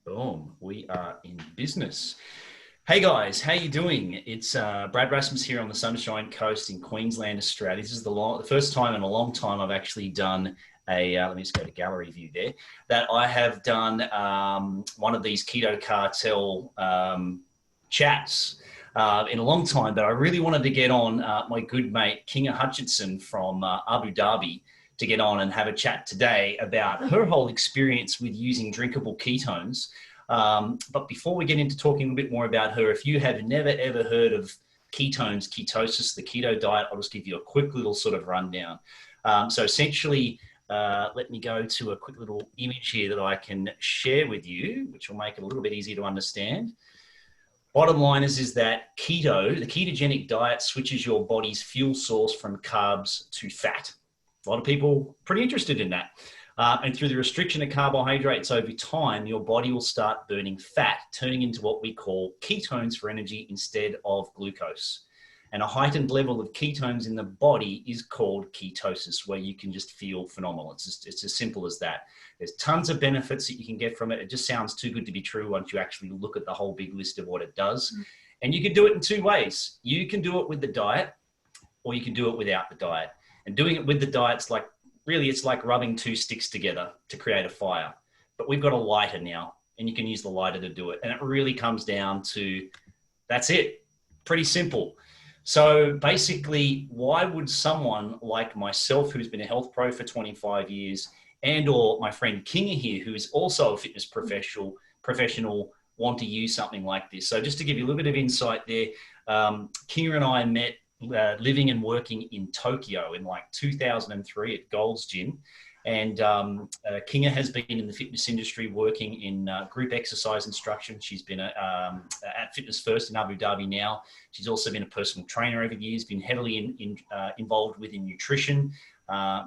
Boom, we are in business. Hey guys, how you doing? It's Brad Rasmus here on the Sunshine Coast in Queensland, Australia. This is the first time in a long time I've actually done let me just go to gallery view there, that I have done one of these Keto Kartel chats in a long time, but I really wanted to get on my good mate, Kinga Hutchinson from Abu Dhabi, to get on and have a chat today about her whole experience with using drinkable ketones. But before we get into talking a bit more about her, if you have never ever heard of ketones, ketosis, the keto diet, I'll just give you a quick little sort of rundown. So essentially, let me go to a quick little image here that I can share with you, which will make it a little bit easier to understand. Bottom line is that keto, the ketogenic diet, switches your body's fuel source from carbs to fat. A lot of people pretty interested in that. And through the restriction of carbohydrates over time, your body will start burning fat, turning into what we call ketones for energy instead of glucose. And a heightened level of ketones in the body is called ketosis, where you can just feel phenomenal. It's as simple as that. There's tons of benefits that you can get from it. It just sounds too good to be true once you actually look at the whole big list of what it does. And you can do it in two ways. You can do it with the diet, or you can do it without the diet. And doing it with the diet's like, really, it's like rubbing two sticks together to create a fire. But we've got a lighter now, and you can use the lighter to do it. And it really comes down to, that's it. Pretty simple. So basically, why would someone like myself, who's been a health pro for 25 years, and or my friend Kinga here, who is also a fitness professional, want to use something like this? So just to give you a little bit of insight there, Kinga and I met living and working in Tokyo in like 2003 at Gold's Gym. And Kinga has been in the fitness industry working in group exercise instruction. She's been at Fitness First in Abu Dhabi now. She's also been a personal trainer over the years, been heavily involved within nutrition.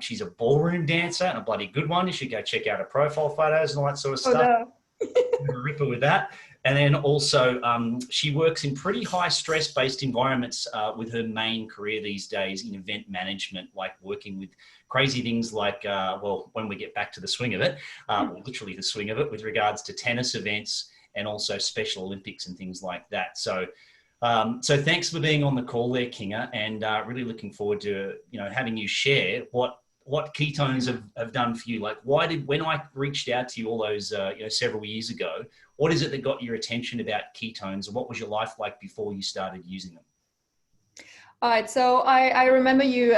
She's a ballroom dancer and a bloody good one. You should go check out her profile photos and all that sort of stuff. No. A ripper with that. And then also she works in pretty high stress-based environments with her main career these days in event management, like working with crazy things like, well, when we get back to the swing of it, literally the swing of it, with regards to tennis events and also Special Olympics and things like that. So thanks for being on the call there, Kinga, and really looking forward to having you share what ketones have done for you. Like, when I reached out to you all those several years ago, what is it that got your attention about ketones, and what was your life like before you started using them? All right, so I remember you,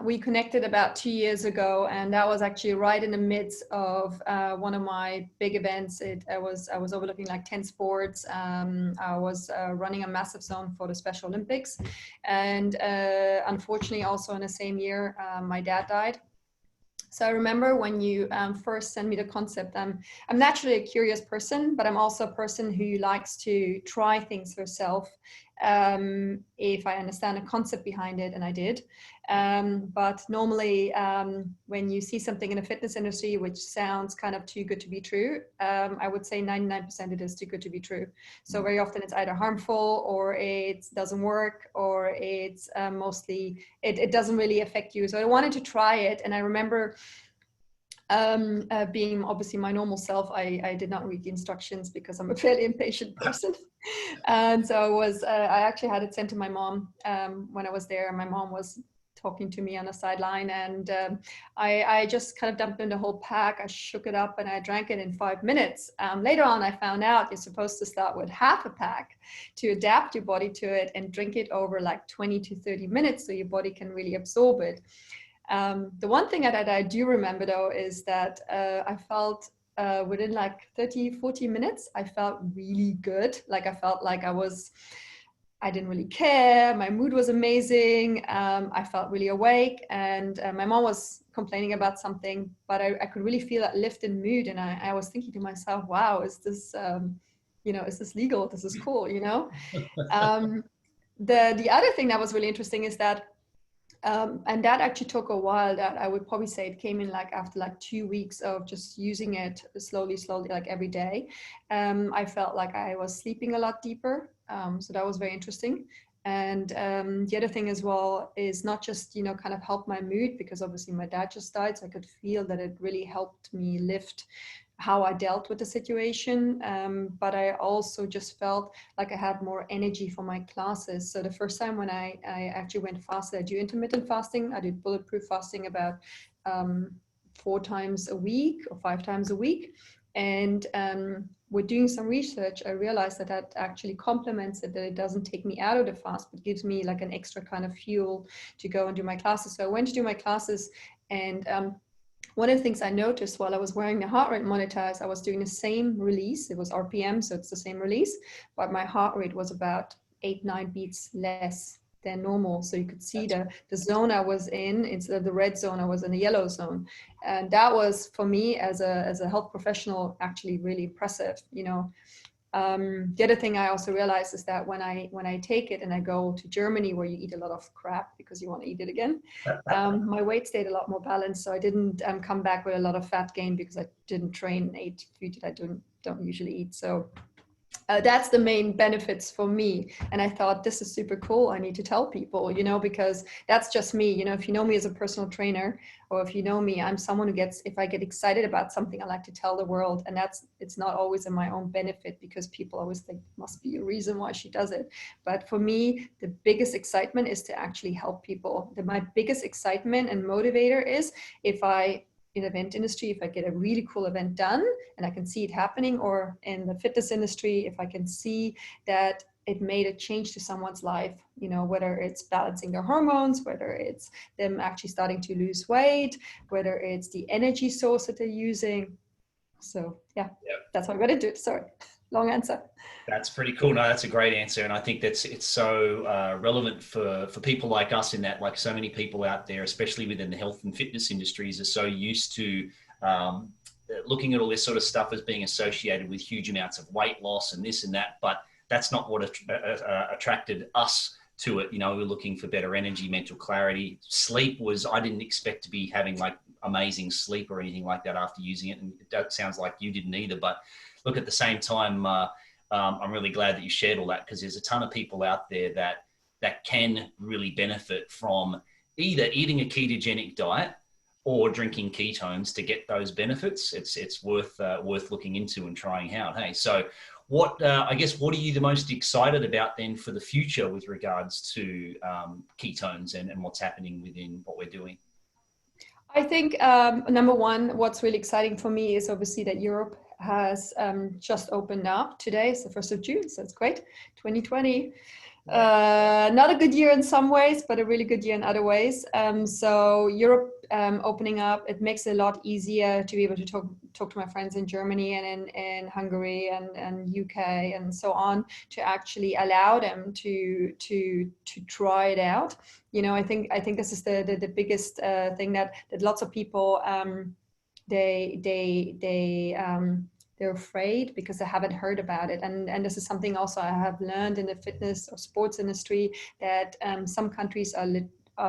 we connected about 2 years ago, and that was actually right in the midst of one of my big events. I was overlooking like 10 sports. I was running a massive zone for the Special Olympics. And unfortunately, also in the same year, my dad died. So I remember when you first sent me the concept, I'm naturally a curious person, but I'm also a person who likes to try things herself if I understand the concept behind it, and I did. But normally when you see something in the fitness industry which sounds kind of too good to be true, I would say 99% it is too good to be true. So very often it's either harmful, or it doesn't work, or it's mostly, it doesn't really affect you. So I wanted to try it, and I remember being obviously my normal self, I did not read the instructions because I'm a fairly impatient person. And so I actually had it sent to my mom when I was there. My mom was talking to me on the sideline, and I just kind of dumped in the whole pack. I shook it up and I drank it in 5 minutes. Later on, I found out you're supposed to start with half a pack to adapt your body to it and drink it over like 20 to 30 minutes so your body can really absorb it. The one thing that I do remember though is that I felt within like 30-40 minutes, I felt really good. Like I felt like I didn't really care. My mood was amazing. I felt really awake, and my mom was complaining about something, but I could really feel that lift in mood. And I was thinking to myself, wow, is this, is this legal? This is cool, The other thing that was really interesting is that and that actually took a while. That I would probably say it came in like after like 2 weeks of just using it slowly, like every day. I felt like I was sleeping a lot deeper. So that was very interesting. And the other thing as well is not just, kind of help my mood, because obviously my dad just died. So I could feel that it really helped me lift how I dealt with the situation. But I also just felt like I had more energy for my classes. So the first time when I actually went fasted, I do intermittent fasting. I did bulletproof fasting about 4 times a week or 5 times a week. And with doing some research, I realized that that actually complements it, that it doesn't take me out of the fast, but gives me like an extra kind of fuel to go and do my classes. So I went to do my classes, and one of the things I noticed while I was wearing the heart rate monitor is I was doing the same release. It was RPM, so it's the same release, but my heart rate was about 8-9 beats less than normal. So you could see the zone I was in, instead of the red zone, I was in the yellow zone. And that was, for me as a health professional, actually really impressive, you know. The other thing I also realized is that when I take it and I go to Germany, where you eat a lot of crap because you want to eat it again, my weight stayed a lot more balanced. So I didn't come back with a lot of fat gain because I didn't train and ate food that I don't usually eat. So that's the main benefits for me. And I thought, this is super cool. I need to tell people, you know, because that's just me. You know, if you know me as a personal trainer, or if you know me, I'm someone who gets, if I get excited about something, I like to tell the world. And it's not always in my own benefit, because people always think must be a reason why she does it. But for me, the biggest excitement is to actually help people. My biggest excitement and motivator is if in the event industry, if I get a really cool event done and I can see it happening, or in the fitness industry, if I can see that it made a change to someone's life, you know, whether it's balancing their hormones, whether it's them actually starting to lose weight, whether it's the energy source that they're using. So yeah, that's what I'm going to do. Sorry, long answer. That's pretty cool. No, that's a great answer, and I think it's so relevant for people like us, in that, like, so many people out there, especially within the health and fitness industries, are so used to looking at all this sort of stuff as being associated with huge amounts of weight loss and this and that, but that's not what attracted us to it. You know, we were looking for better energy, mental clarity. Sleep was, I didn't expect to be having like amazing sleep or anything like that after using it, and it sounds like you didn't either. But look, at the same time, I'm really glad that you shared all that, because there's a ton of people out there that can really benefit from either eating a ketogenic diet or drinking ketones to get those benefits. It's worth looking into and trying out. Hey, so what I guess, what are you the most excited about then for the future with regards to ketones and what's happening within what we're doing? I think number one, what's really exciting for me is obviously that Europe has just opened up today. It's the 1st of June, so it's great. 2020. Not a good year in some ways, but a really good year in other ways. So Europe opening up, it makes it a lot easier to be able to talk to my friends in Germany and in Hungary and UK and so on, to actually allow them to try it out. You know, I think this is the biggest thing that lots of people they're afraid because they haven't heard about it. And this is something also I have learned in the fitness or sports industry, that some countries are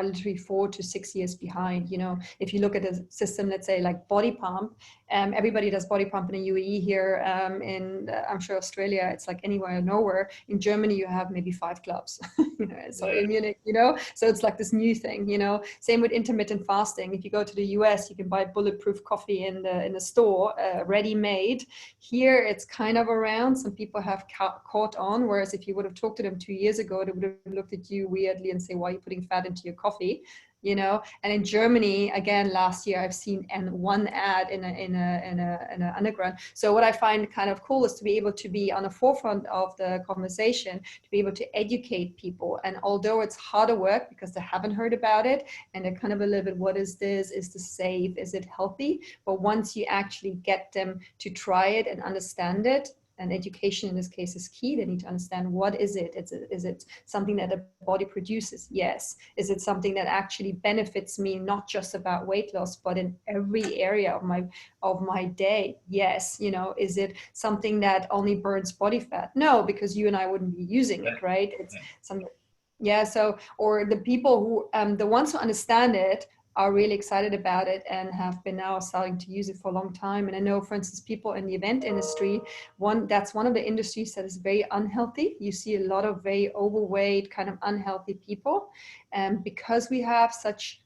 literally 4 to 6 years behind. You know, if you look at a system, let's say like body pump, everybody does body pump in the UAE here. In I'm sure Australia, it's like anywhere or nowhere. In Germany, you have maybe 5 clubs. You know, so in Munich, you know, so it's like this new thing. You know, same with intermittent fasting. If you go to the US, you can buy bulletproof coffee in the store, ready made. Here, it's kind of around. Some people have caught on. Whereas if you would have talked to them 2 years ago, they would have looked at you weirdly and say, "Why are you putting fat into your coffee?" You know. And in Germany, again, last year I've seen one ad in a underground. So what I find kind of cool is to be able to be on the forefront of the conversation, to be able to educate people. And although it's harder work because they haven't heard about it and they're kind of a little bit, what is this? Is this safe? Is it healthy? But once you actually get them to try it and understand it, and education in this case is key. They need to understand, what is it? Is it something that the body produces? Yes. Is it something that actually benefits me, not just about weight loss, but in every area of my day? Yes. You know, is it something that only burns body fat? No, because you and I wouldn't be using it, right? It's something. Yeah. So, or the people who, the ones who understand it, are really excited about it and have been now starting to use it for a long time. And I know, for instance, people in the event industry, that's one of the industries that is very unhealthy. You see a lot of very overweight, kind of unhealthy people. And because we have such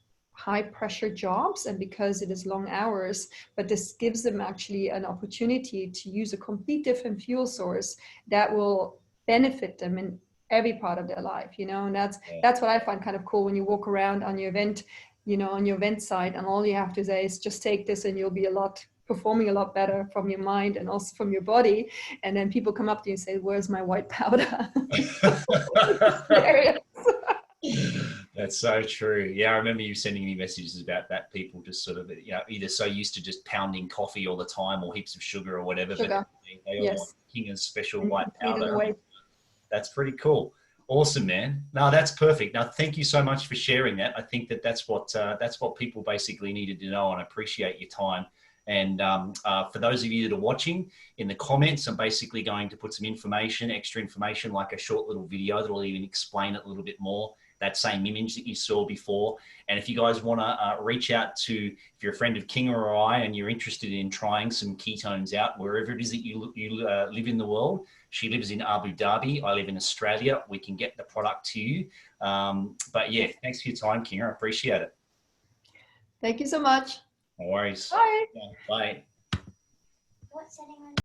high pressure jobs and because it is long hours, but this gives them actually an opportunity to use a complete different fuel source that will benefit them in every part of their life, you know. And that's what I find kind of cool when you walk around on your event, you know, on your event site, and all you have to say is just take this and you'll be performing a lot better from your mind and also from your body. And then people come up to you and say, where's my white powder? That's so true. Yeah, I remember you sending me messages about that. People just sort of, you know, either so used to just pounding coffee all the time or heaps of sugar or whatever, Sugar. but they all want Kinga's special And white need it powder. away. That's pretty cool. Awesome, man. No, that's perfect. Now, thank you so much for sharing that. I think that's what people basically needed to know, and I appreciate your time. And for those of you that are watching, in the comments, I'm basically going to put some information, extra information, like a short little video that'll even explain it a little bit more, that same image that you saw before. And if you guys want to reach out to, if you're a friend of Kinga or I, and you're interested in trying some ketones out, wherever it is that you live in the world. She lives in Abu Dhabi. I live in Australia. We can get the product to you. But yeah, thanks for your time, Kinga. I appreciate it. Thank you so much. No worries. Bye. Yeah, bye.